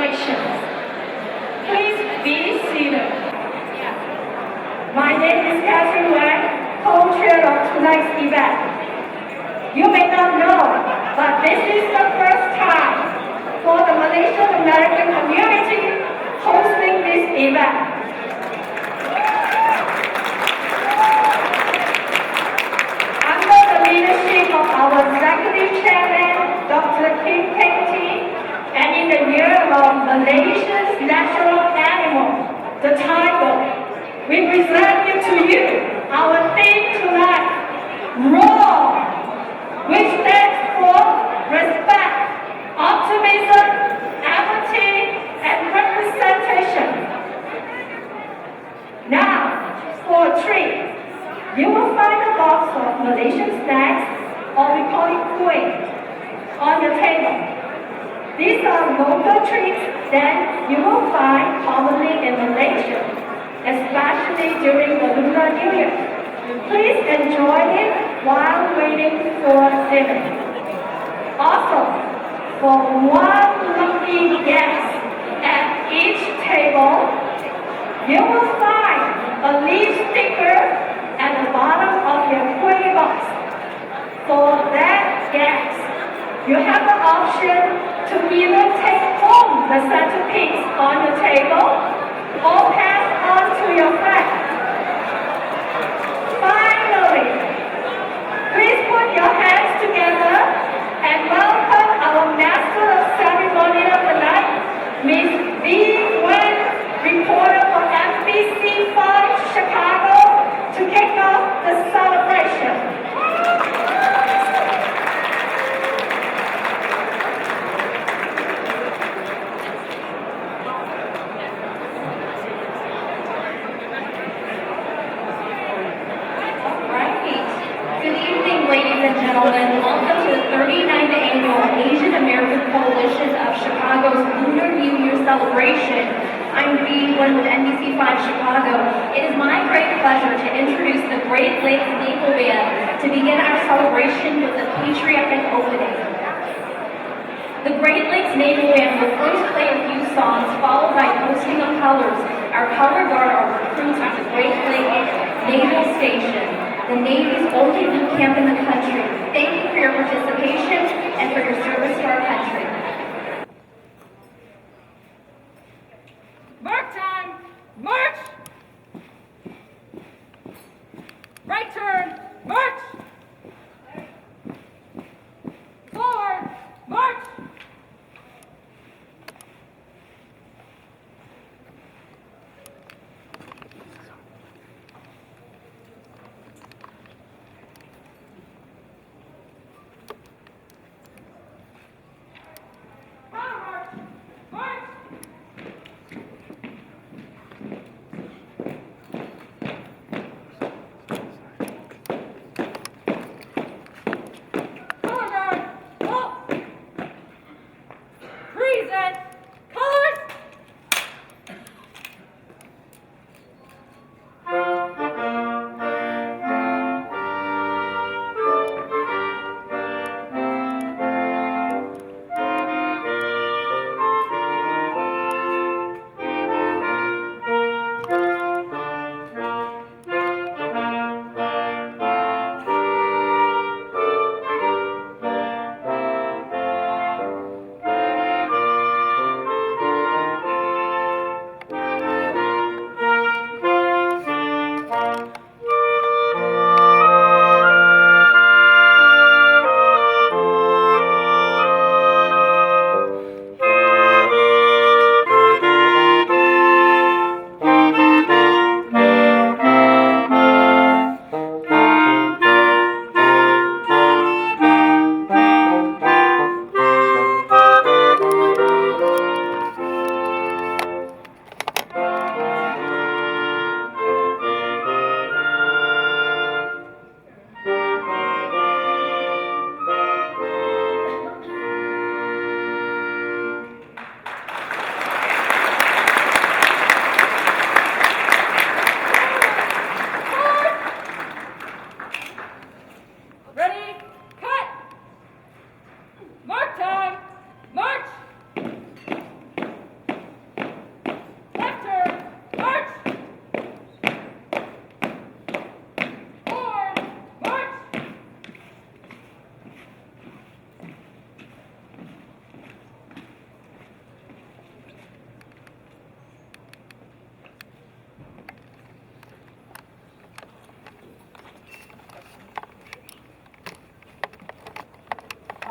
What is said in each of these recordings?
congratulations. Please be seated. My name is Catherine Wang, co-chair of tonight's event. You may not know, but this is the first time for the Malaysian American community hosting this event. Under the leadership of our Executive Chairman, Dr. Kim Peng, and in the year of Malaysia's national animal, the tiger, we present to you our theme tonight, RAW, which stands for respect, optimism, empathy, and representation. Now, for a treat, you will find a box of Malaysian snacks, or we call it kuih, on the table. These are local treats that you will find commonly in Malaysia, especially during the Lunar New Year. Please enjoy it while waiting for dinner. Also, for one lucky guest at each table, you will find a leaf sticker at the bottom of your kuih box. For that guest, you have the option to either take home the centerpiece on the table or pass on to your friend. Finally, please put your hands together and welcome our Master of Ceremony of the night, Ms. V. Wen, reporter for NBC5 Chicago, to kick off the celebration. Gentlemen, welcome to the 39th Annual Asian American Coalition of Chicago's Lunar New Year celebration. I'm V. Wen with NBC5 Chicago. It is my great pleasure to introduce the Great Lakes Naval Band to begin our celebration with a patriotic opening. The Great Lakes Naval Band will first play a few songs, followed by posting of colors. Our color guard are recruits at the Great Lakes Naval Station, the Navy's only boot camp in the country. Thank you for your participation and for your service to our country. Mark time! March! Right turn! March! Forward! March!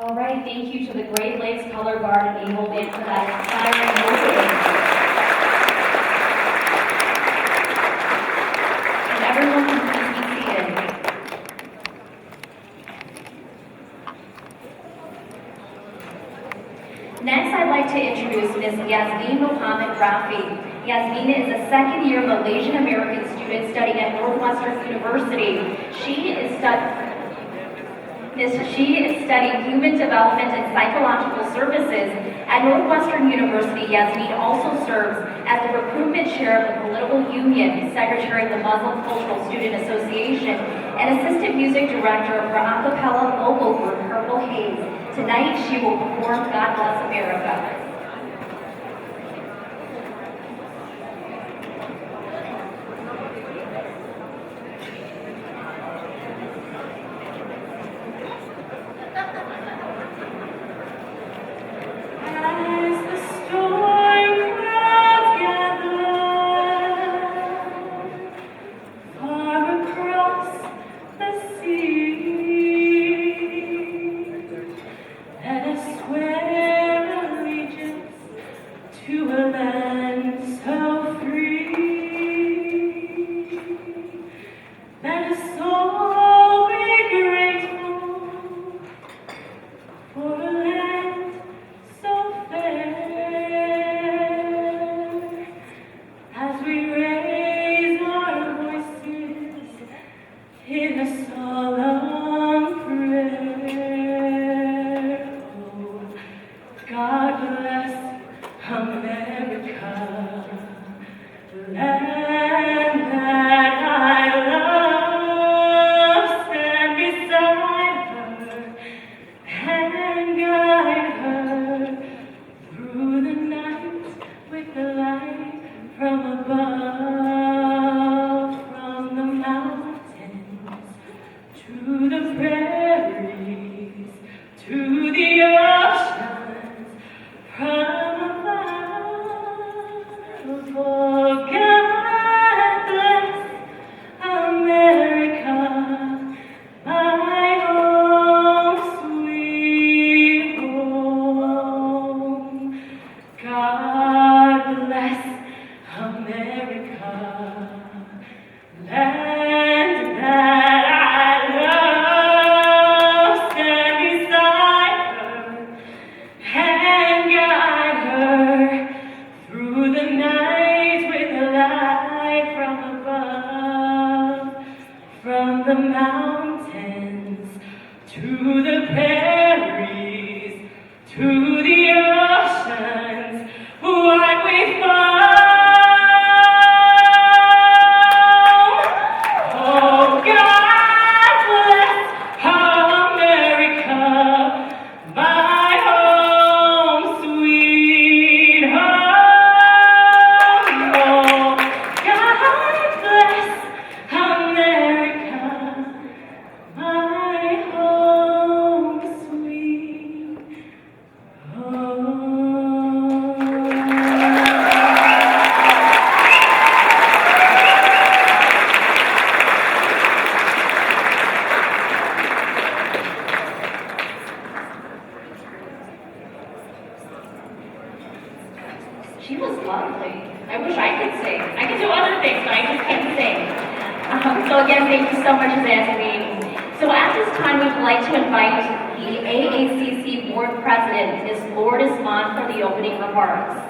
All right, thank you to the Great Lakes Color Guard and Naval Band for that inspiring opening. And everyone can please be seated. Next, I'd like to introduce Ms. Yasmin Mohammed Rafi. Yasmin is a second-year Malaysian American student studying at Northwestern University. She is studying human development and psychological services at Northwestern University. Yasmin also serves as the recruitment chair of the political union, secretary of the Muslim Cultural Student Association, and assistant music director of her a cappella vocal group, Purple Haze. Tonight, she will perform God Bless America. She was lovely. I wish I could sing. I could do other things, but I just can't sing. So again, thank you so much, Yasmin. So at this time, we would like to invite the AACC Board President, Ms. Lourdes Mon, for the opening remarks.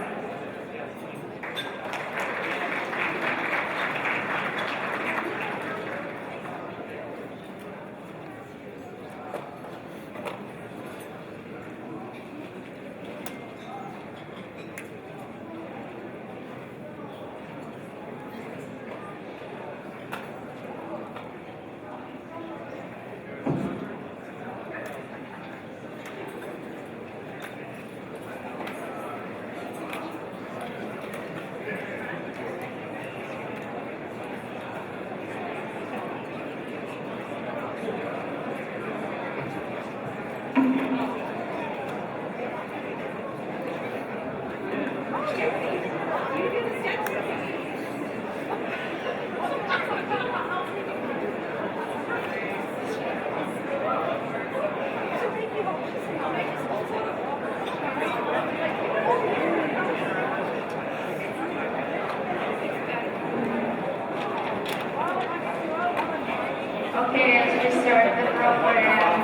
Okay, as we start the program,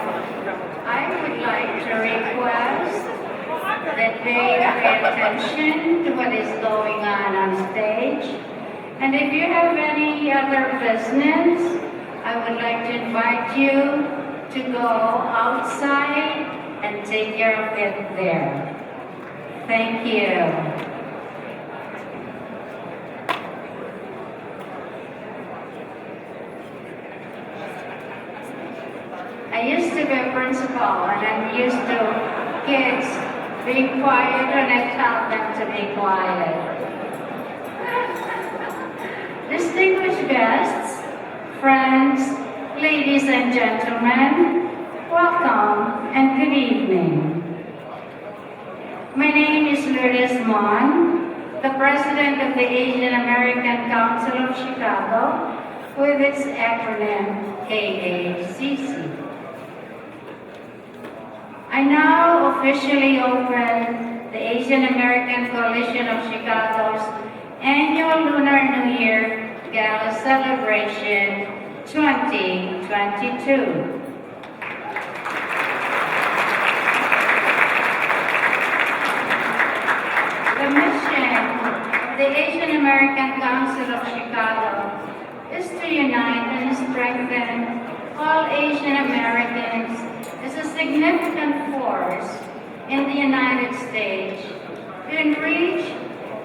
I would like to request that they pay attention to what is going on stage. And if you have any other business, I would like to invite you to go outside and take care of it there. Thank you. I used to be a principal, and I'm used to kids being quiet when I tell them to be quiet. Distinguished guests, friends, ladies and gentlemen, welcome and good evening. My name is Lourdes Mon, the President of the Asian American Council of Chicago, with its acronym AACC. I now officially open the Asian American Coalition of Chicago's annual Lunar New Year Gala Celebration 2022. The mission of the Asian American Council of Chicago is to unite and strengthen all Asian Americans as a significant force in the United States to enrich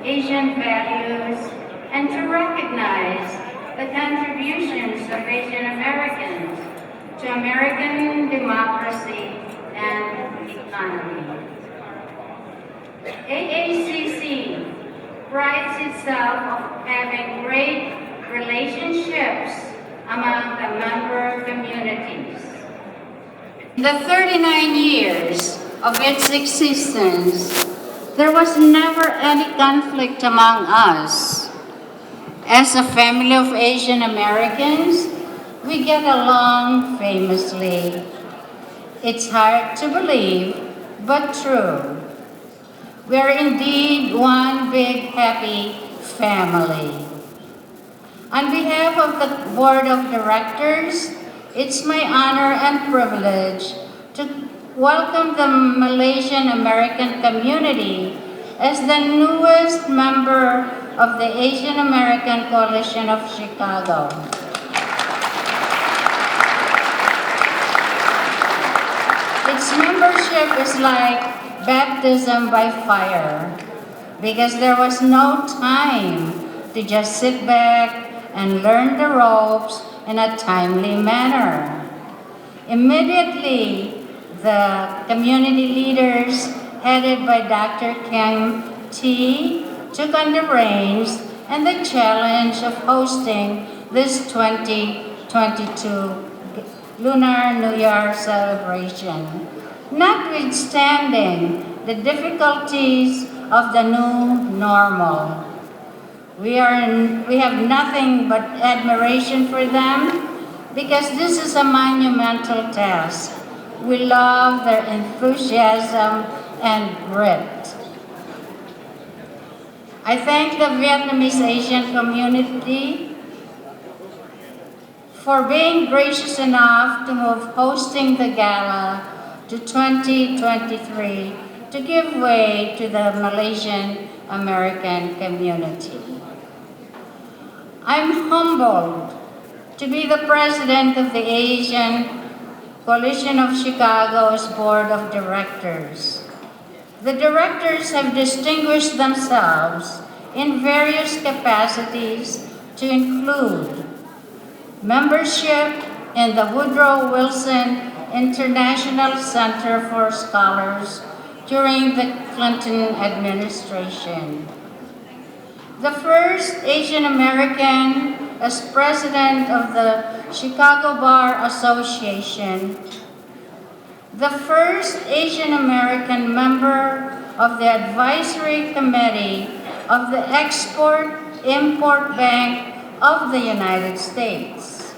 Asian values and to recognize the contributions of Asian Americans to American democracy and economy. AACC prides itself on having great relationships among the member communities. In the 39 years of its existence, there was never any conflict among us. As a family of Asian Americans, we get along famously. It's hard to believe, but true. We're indeed one big happy family. On behalf of the Board of Directors, it's my honor and privilege to welcome the Malaysian American community as the newest member of the Asian American Coalition of Chicago. Its membership is like baptism by fire because there was no time to just sit back and learn the ropes in a timely manner. Immediately, the community leaders, headed by Dr. Kim T., took on the reins and the challenge of hosting this 2022 Lunar New Year celebration, notwithstanding the difficulties of the new normal. We have nothing but admiration for them because this is a monumental task. We love their enthusiasm and grit. I thank the Vietnamese Asian community for being gracious enough to move hosting the gala to 2023 to give way to the Malaysian American community. I'm humbled to be the president of the Asian Coalition of Chicago's Board of Directors. The directors have distinguished themselves in various capacities to include membership in the Woodrow Wilson International Center for Scholars during the Clinton administration. The first Asian American as president of the Chicago Bar Association, the first Asian American member of the Advisory Committee of the Export-Import Bank of the United States,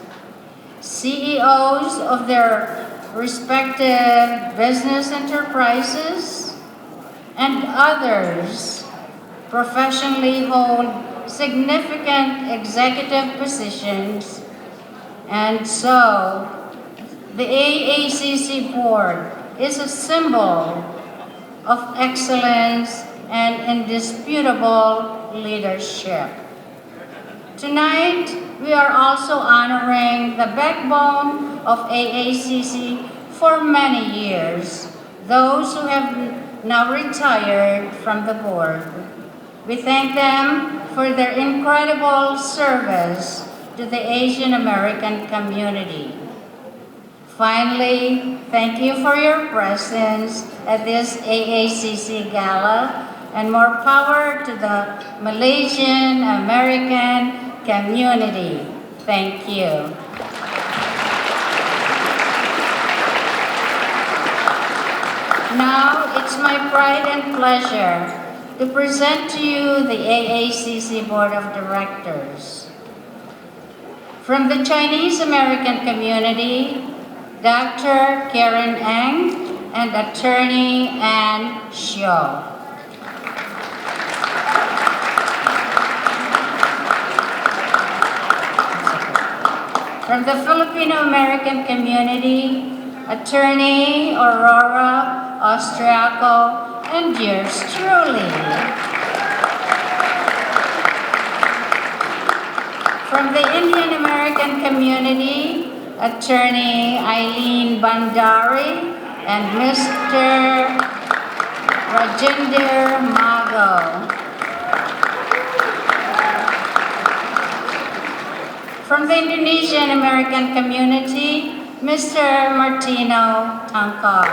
CEOs of their respective business enterprises, and others professionally hold significant executive positions And so, the AACC board is a symbol of excellence and indisputable leadership. Tonight, we are also honoring the backbone of AACC for many years, those who have now retired from the board. We thank them for their incredible service to the Asian American community. Finally, thank you for your presence at this AACC Gala, and more power to the Malaysian American community. Thank you. Now, it's my pride and pleasure to present to you the AACC Board of Directors. From the Chinese American community, Dr. Karen Eng and Attorney Ann Xiao. From the Filipino American community, Attorney Aurora Austriaco and yours truly. From the Indian American community, Attorney Eileen Bandari and Mr. Rajinder Mago. From the Indonesian American community, Mr. Martino Tangkar.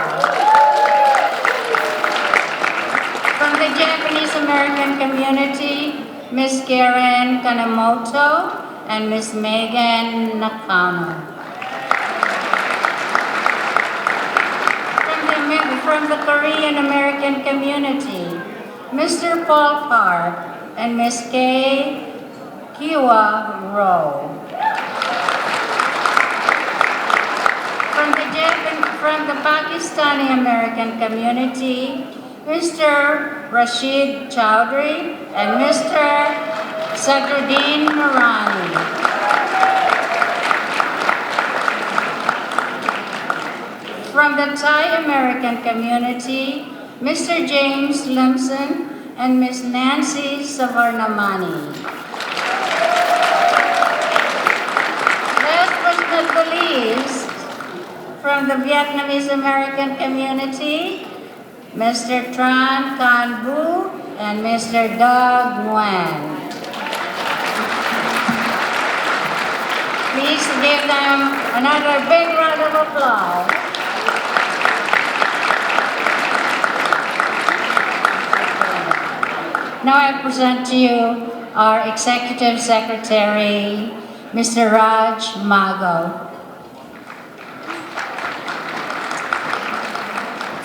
From the Japanese American community, Ms. Karen Kanemoto and Ms. Megan Nakano. From the Korean American community, Mr. Paul Park and Ms. Kay Kiwa Rowe. From the Pakistani American community, Mr. Rashid Chowdhury and Mr. Sadruddin Marani. From the Thai American community, Mr. James Limson and Ms. Nancy Savarnamani. Last but not the least, from the Vietnamese American community, Mr. Tran Can Bu and Mr. Doug Nguyen. Please give them another big round of applause. Now I present to you our Executive Secretary, Mr. Raj Mago.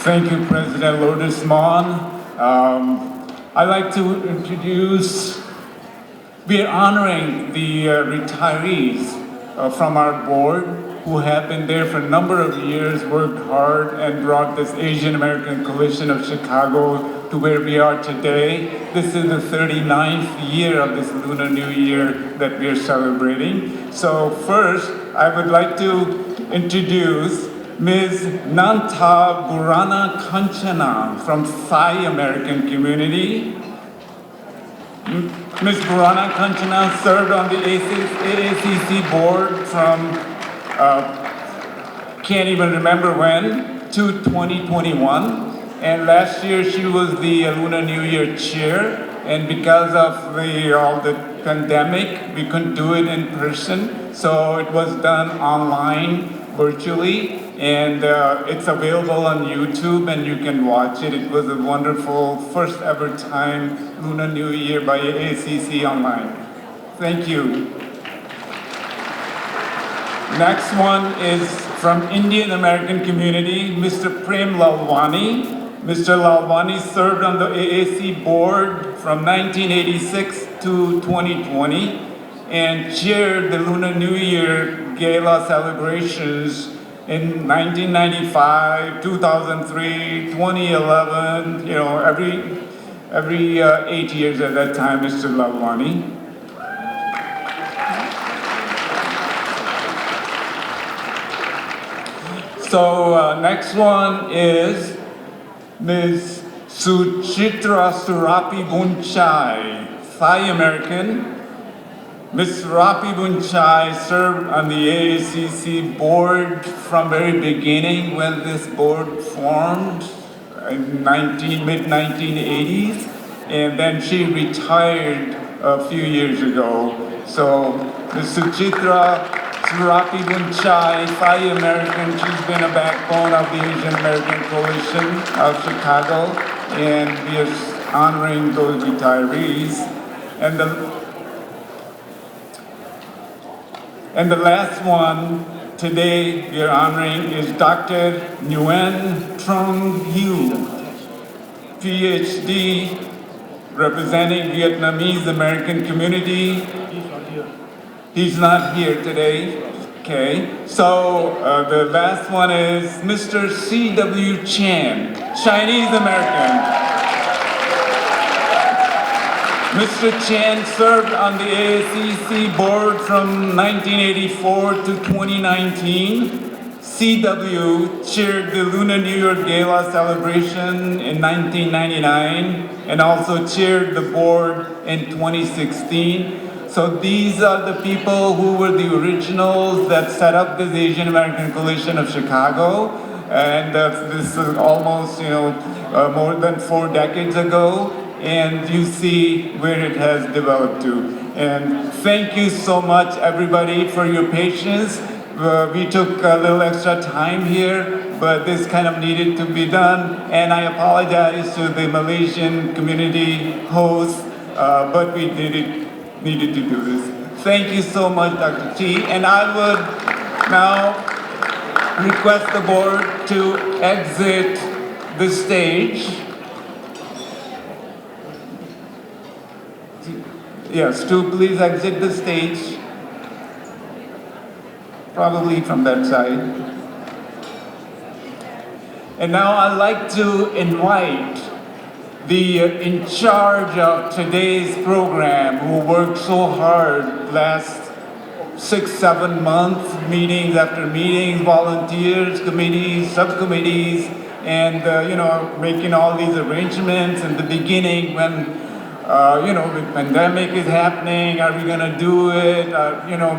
Thank you, President Lourdes Mon. I'd like to introduce, we are honoring the retirees from our board who have been there for a number of years, worked hard, and brought this Asian American Coalition of Chicago to where we are today. This is the 39th year of this Lunar New Year that we are celebrating. So first, I would like to introduce Ms. Nanta Burana Kanchana from Thai American community. Ms. Burana Kanchana served on the AACC board from, can't even remember when, to 2021. And last year she was the Lunar New Year chair. And because of all the pandemic, we couldn't do it in person. So it was done online, virtually. And it's available on YouTube and you can watch it. It was a wonderful first ever time Lunar New Year by AACC online. Thank you. Next one is from Indian American community, Mr. Prem Lalwani. Mr. Lalwani served on the AAC board from 1986 to 2020 and chaired the Lunar New Year Gala celebrations in 1995, 2003, 2011, every 8 years at that time, Mr. Lalwani. So next one is Ms. Suchitra Surapi Bunchai, Thai American. Ms. Surapi Bunchai served on the AACC board from very beginning when this board formed in mid-1980s, and then she retired a few years ago. So Ms. Suchitra Surapi Bunchai, Thai American, she's been a backbone of the Asian American Coalition of Chicago, and we are honoring those retirees. And the last one today we are honoring is Dr. Nguyen Trung Hieu, PhD, representing Vietnamese American community. He's not here today. Okay. So the last one is Mr. C.W. Chan, Chinese American. Mr. Chan served on the AACC board from 1984 to 2019. CW chaired the Lunar New Year Gala celebration in 1999 and also chaired the board in 2016. So these are the people who were the originals that set up this Asian American Coalition of Chicago. And this is almost, more than 4 decades ago. And you see where it has developed to. And thank you so much, everybody, for your patience. We took a little extra time here, but this kind of needed to be done. And I apologize to the Malaysian community hosts, but we needed to do this. Thank you so much, Dr. T. And I would now request the board to exit the stage. Yes, to please exit the stage, probably from that side. And now I'd like to invite the in charge of today's program, who worked so hard last 6-7 months, meetings after meetings, volunteers, committees, subcommittees, and making all these arrangements in the beginning when the pandemic is happening. Are we gonna do it?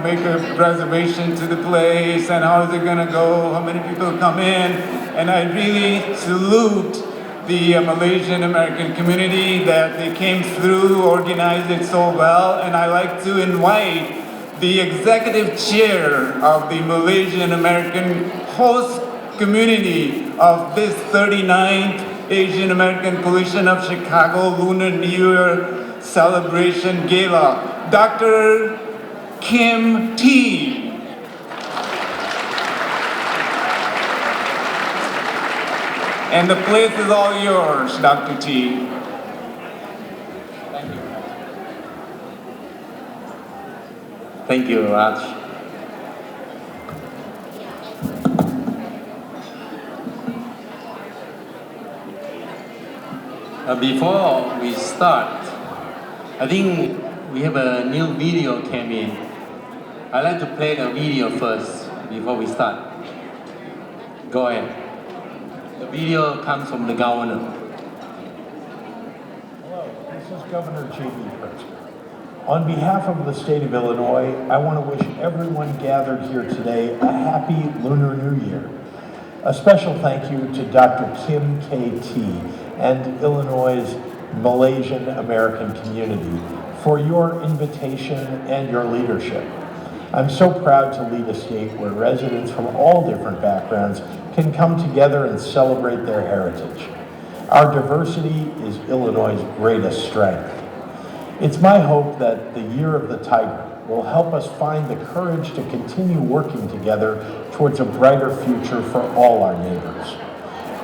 Make a reservation to the place, and how is it gonna go? How many people come in? And I really salute the Malaysian American community that they came through, organized it so well, and I like to invite the executive chair of the Malaysian American host community of this 39th Asian American Coalition of Chicago Lunar New Year Celebration Gala, Dr. Kim T. And the place is all yours, Dr. T. Thank you. Thank you, Raj. Before we start, I think we have a new video came in. I'd like to play the video first before we start. Go ahead. The video comes from the governor. Hello, this is Governor J.B. Pritzker. On behalf of the state of Illinois, I want to wish everyone gathered here today a happy Lunar New Year. A special thank you to Dr. Kim K.T. and Illinois' Malaysian American community for your invitation and your leadership. I'm so proud to lead a state where residents from all different backgrounds can come together and celebrate their heritage. Our diversity is Illinois' greatest strength. It's my hope that the Year of the Tiger will help us find the courage to continue working together towards a brighter future for all our neighbors.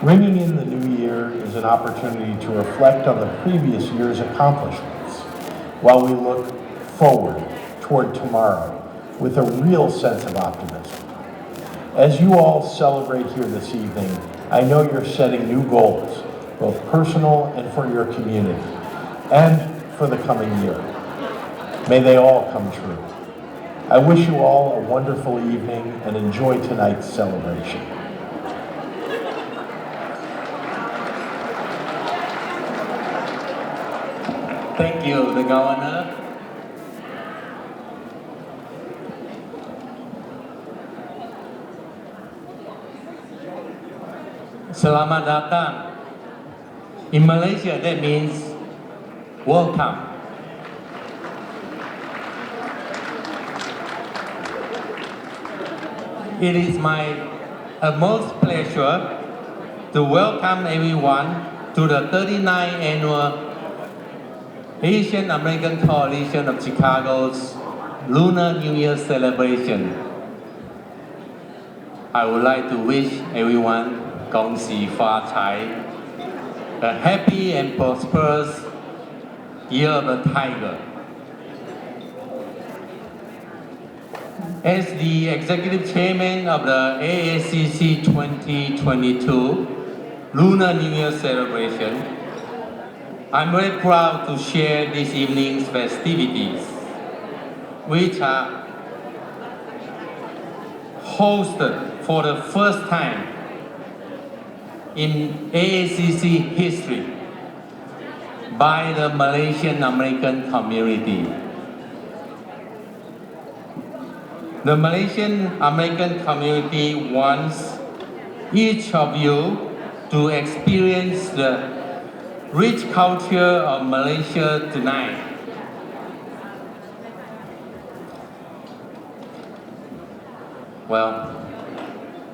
Ringing in the new year is an opportunity to reflect on the previous year's accomplishments, while we look forward toward tomorrow with a real sense of optimism. As you all celebrate here this evening, I know you're setting new goals, both personal and for your community, and for the coming year. May they all come true. I wish you all a wonderful evening and enjoy tonight's celebration. Thank you, the governor. Selamat datang. In Malaysia, that means welcome. It is my utmost pleasure to welcome everyone to the 39th annual Asian American Coalition of Chicago's Lunar New Year celebration. I would like to wish everyone Gong Xi Fa Cai, a happy and prosperous Year of the Tiger. As the Executive Chairman of the AACC 2022 Lunar New Year celebration, I'm very proud to share this evening's festivities, which are hosted for the first time in AACC history by the Malaysian American community. The Malaysian American community wants each of you to experience the rich culture of Malaysia tonight. Well,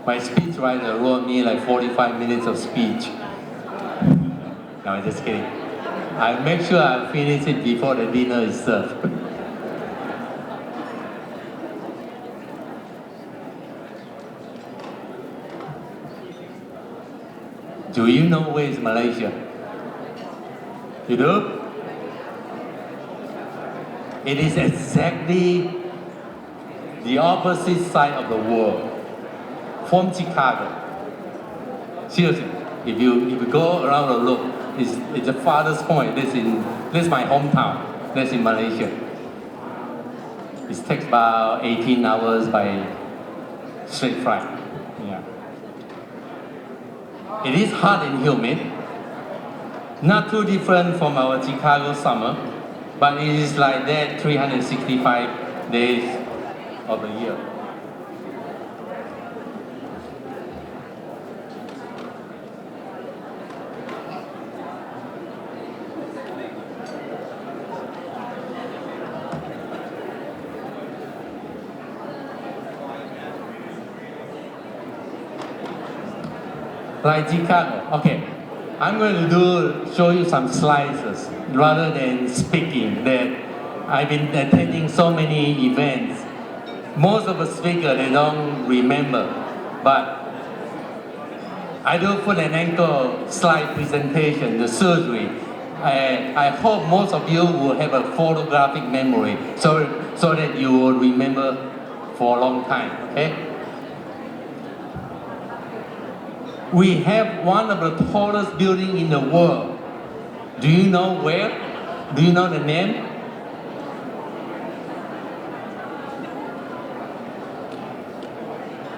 my speechwriter wrote me like 45 minutes of speech. No, I'm just kidding. I'll make sure I finish it before the dinner is served. Do you know where is Malaysia? You do? It is exactly the opposite side of the world from Chicago. Seriously, if you go around and look, it's the farthest point. This is my hometown. That's in Malaysia. It takes about 18 hours by straight flight. Yeah. It is hot and humid, not too different from our Chicago summer, but it is like that 365 days of the year. Like Chicago, okay. I'm going to show you some slides rather than speaking. That I've been attending so many events. Most of the speakers they don't remember, but I do foot and ankle slide presentation, the surgery. I hope most of you will have a photographic memory, so that you will remember for a long time. Okay. We have one of the tallest buildings in the world. Do you know where? Do you know the name?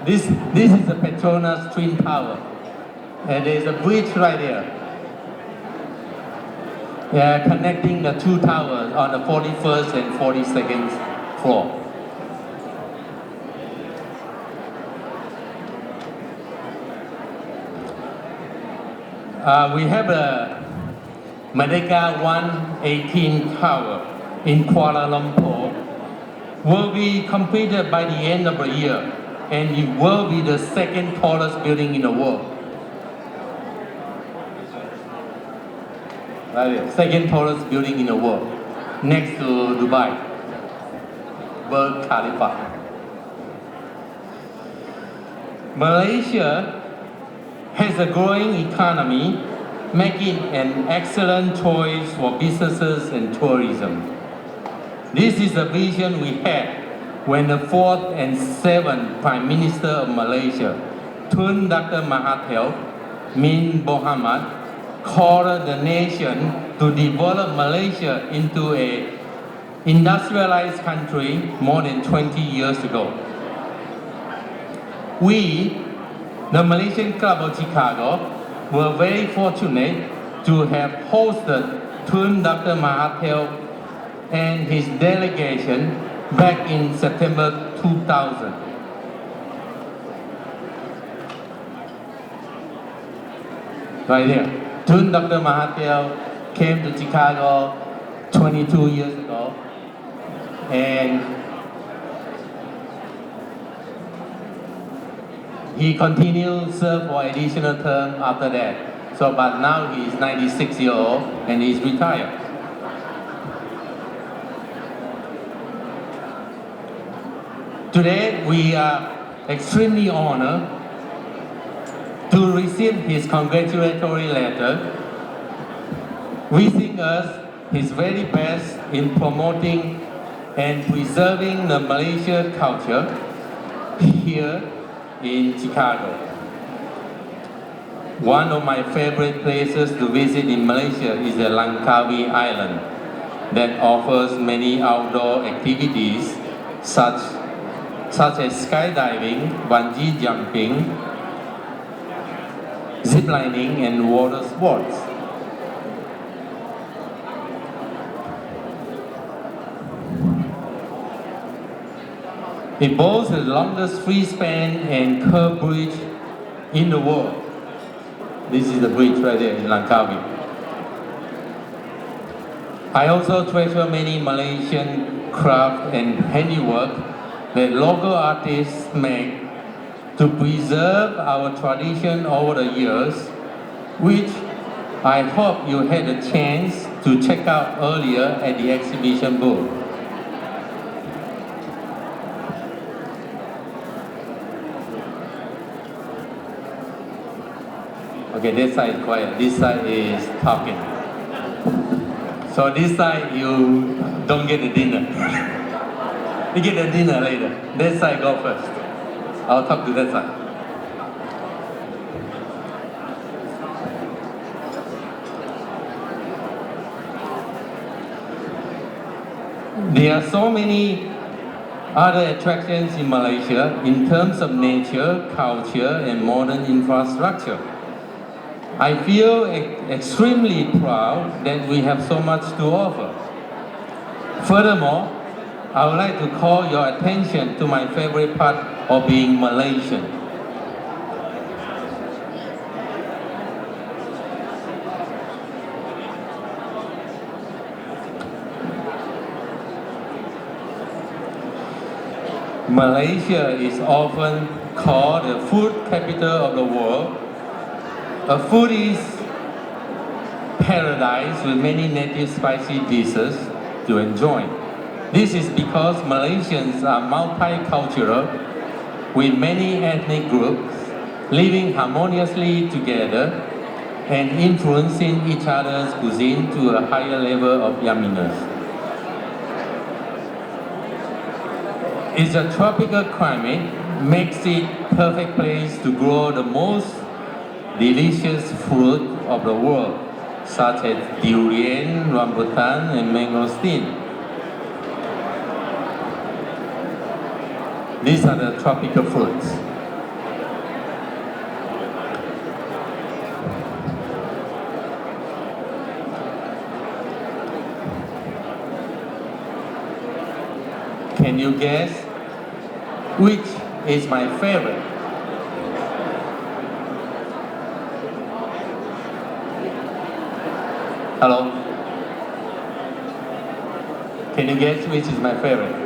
This is the Petronas Twin Tower. And there's a bridge right there. Connecting the two towers on the 41st and 42nd floor. We have a Merdeka 118 Tower in Kuala Lumpur. Will be completed by the end of the year, and it will be the second tallest building in the world. Right here, second tallest building in the world, next to Dubai, Burj Khalifa. Malaysia has a growing economy, making an excellent choice for businesses and tourism. This is the vision we had when the 4th and 7th Prime Minister of Malaysia, Tun Dr. Mahathir bin Mohamad, called the nation to develop Malaysia into an industrialized country more than 20 years ago. We, the Malaysian Club of Chicago, were very fortunate to have hosted Tun Dr. Mahathir and his delegation back in September 2000. Right here. Tun Dr. Mahathir came to Chicago 22 years ago, and he continued to serve for additional term after that. So, but now he is 96 years old and he is retired. Today, we are extremely honored to receive his congratulatory letter, wishing us his very best in promoting and preserving the Malaysian culture here in Chicago. One of my favorite places to visit in Malaysia is the Langkawi Island that offers many outdoor activities such as skydiving, bungee jumping, ziplining, and water sports. It boasts the longest free span and curved bridge in the world. This is the bridge right there in Langkawi. I also treasure many Malaysian craft and handiwork that local artists make to preserve our tradition over the years, which I hope you had a chance to check out earlier at the exhibition booth. Okay, this side is quiet, this side is talking. So this side you don't get the dinner. You get the dinner later. This side go first. I'll talk to that side. There are so many other attractions in Malaysia in terms of nature, culture, and modern infrastructure. I feel extremely proud that we have so much to offer. Furthermore, I would like to call your attention to my favorite part of being Malaysian. Malaysia is often called the food capital of the world. A foodie's paradise with many native spicy dishes to enjoy. This is because Malaysians are multicultural with many ethnic groups living harmoniously together and influencing each other's cuisine to a higher level of yumminess. It's a tropical climate makes it perfect place to grow the most delicious fruit of the world, such as durian, rambutan, and mangosteen. These are the tropical fruits. Can you guess which is my favorite? Hello? Can you guess which is my favorite?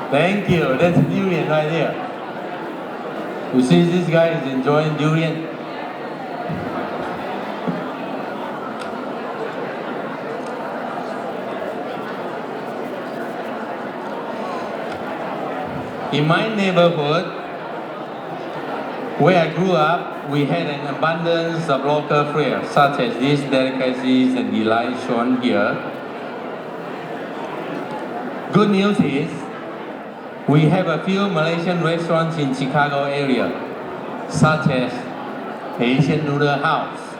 Thank you. That's durian right there. You see this guy is enjoying durian? In my neighborhood, where I grew up, we had an abundance of local fare, such as these delicacies and delights shown here. Good news is, we have a few Malaysian restaurants in Chicago area, such as Asian Noodle House,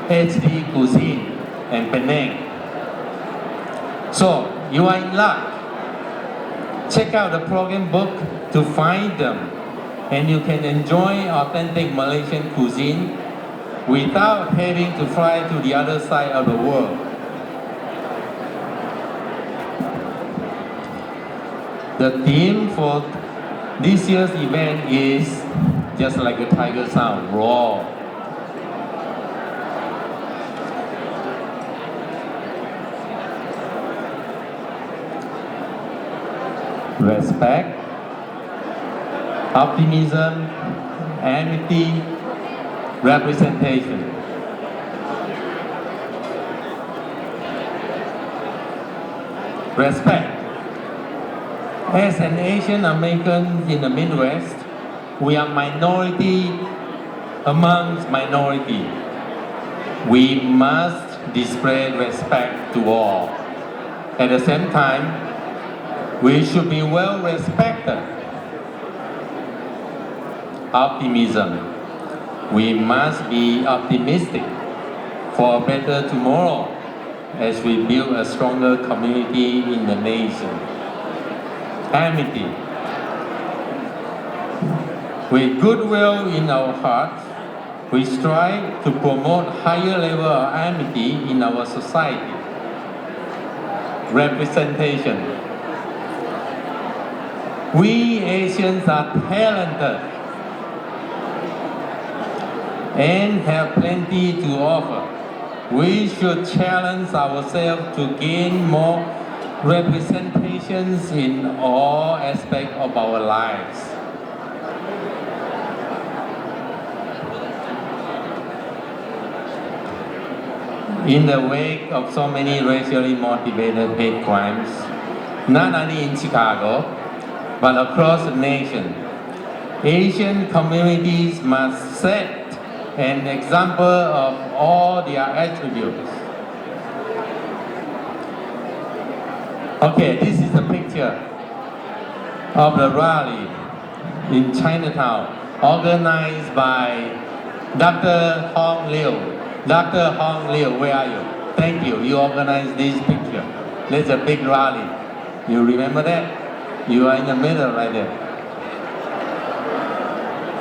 HD Cuisine, and Penang. So, you are in luck. Check out the program book to find them, and you can enjoy authentic Malaysian cuisine without having to fly to the other side of the world. The theme for this year's event is just like a tiger sound, roar. Respect, optimism, amity, representation. Respect. As an Asian American in the Midwest, we are minority amongst minority. We must display respect to all. At the same time, we should be well respected. Optimism. We must be optimistic for a better tomorrow as we build a stronger community in the nation. Amity. With goodwill in our hearts, we strive to promote higher level of amity in our society. Representation. We Asians are talented and have plenty to offer. We should challenge ourselves to gain more representations in all aspects of our lives. In the wake of so many racially motivated hate crimes, not only in Chicago, but across the nation, Asian communities must set an example of all their attributes. Okay, this is a picture of the rally in Chinatown organized by Dr. Hong Liu. Dr. Hong Liu, where are you? Thank you, you organized this picture. There's a big rally. You remember that? You are in the middle right there.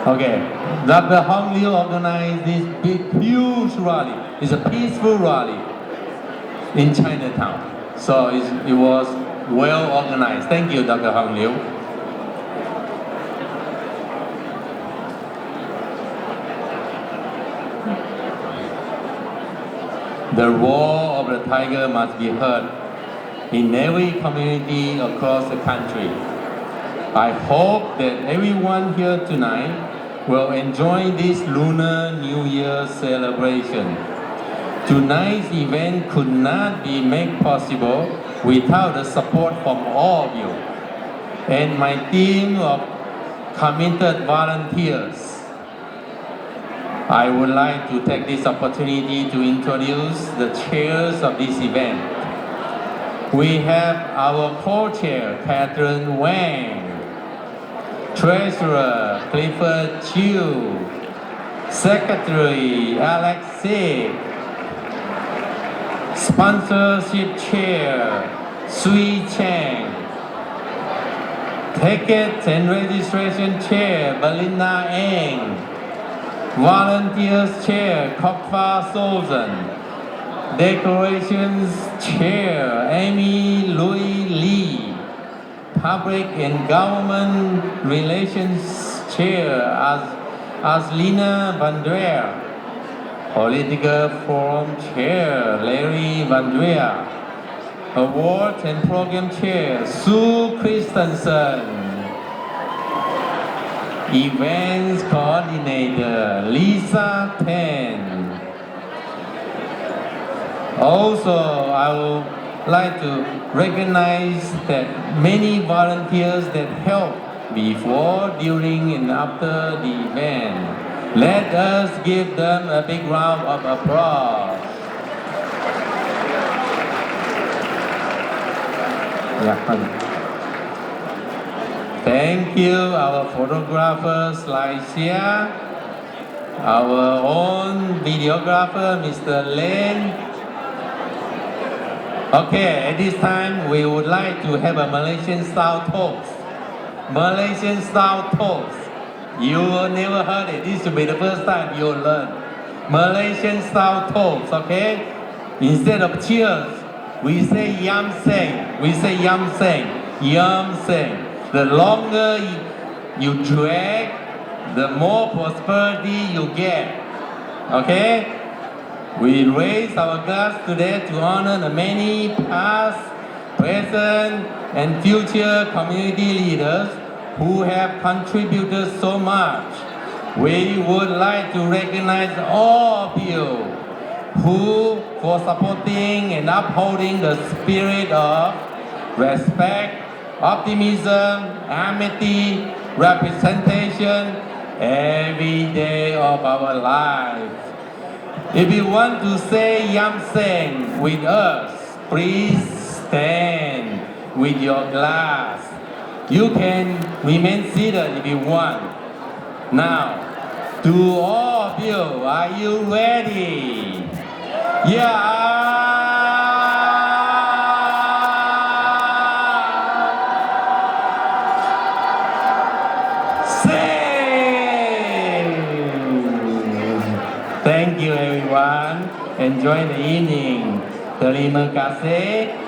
Okay, Dr. Hong Liu organized this big, huge rally. It's a peaceful rally in Chinatown. So it was well organized. Thank you, Dr. Hong Liu. The roar of the tiger must be heard in every community across the country. I hope that everyone here tonight will enjoy this Lunar New Year celebration. Tonight's event could not be made possible without the support from all of you and my team of committed volunteers. I would like to take this opportunity to introduce the chairs of this event. We have our co-chair, Catherine Wang, Treasurer, Clifford Chiu, Secretary, Aacc, Sponsorship Chair, Sui Chang, Ticket and Registration Chair, Belinda Eng, Volunteers Chair, Kokfa Sozen, Decorations Chair, Amy Louis Lee, Public and Government Relations Chair, Aslina Vandrea, Political Forum Chair, Larry Vandrea, Awards and Program Chair, Sue Christensen, Events Coordinator, Lisa Tan. Also, I would like to recognize that many volunteers that helped before, during, and after the event. Let us give them a big round of applause. Thank you, our photographers, Lycia, our own videographer, Mr. Len. Okay, at this time, we would like to have a Malaysian style toast. Malaysian style toast. You never heard it. This will be the first time you'll learn. Malaysian style toast, okay? Instead of cheers, we say yam seng. We say yam seng. Yam seng. The longer you drag, the more prosperity you get. Okay? We raise our glass today to honor the many past, present, and future community leaders who have contributed so much. We would like to recognize all of you who for supporting and upholding the spirit of respect, optimism, amity, representation every day of our lives. If you want to say Yam Seng with us, please stand with your glass. You can remain seated if you want. Now, to all of you, are you ready? Yeah. Thank you everyone. Enjoy the evening. Terima kasih.